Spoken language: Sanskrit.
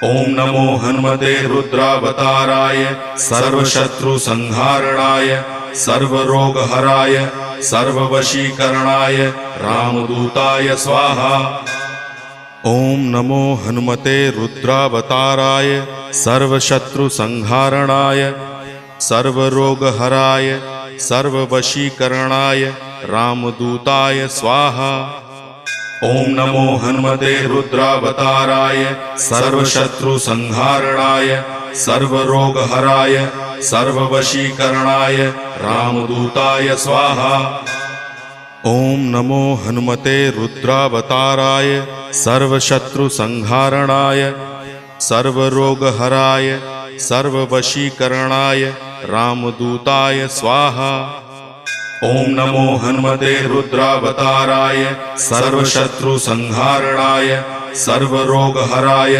ओम नमो हनुमते रुद्रावताराय सर्वशत्रुसंहारणाय सर्वरोगहराय सर्ववशीकरणाय रामदूताय स्वाहा। ओम नमो हनुमते रुद्रावताराय सर्वशत्रुसंहारणाय सर्वरोगहराय सर्ववशीकरणाय रामदूताय स्वाहा। ओम नमो हनुमते रुद्रावताराय सर्वशत्रुसंहारणाय सर्वरोगहराय सर्ववशीकरणाय रामदूताय स्वाहा। ओम नमो हनुमते रुद्रावताराय सर्वशत्रुसंहारणाय सर्वरोगहराय सर्ववशीकरणाय रामदूताय स्वाहा। ओम नमो हनुमते रुद्रावताराय सर्वशत्रुसंहारणाय सर्वरोगहराय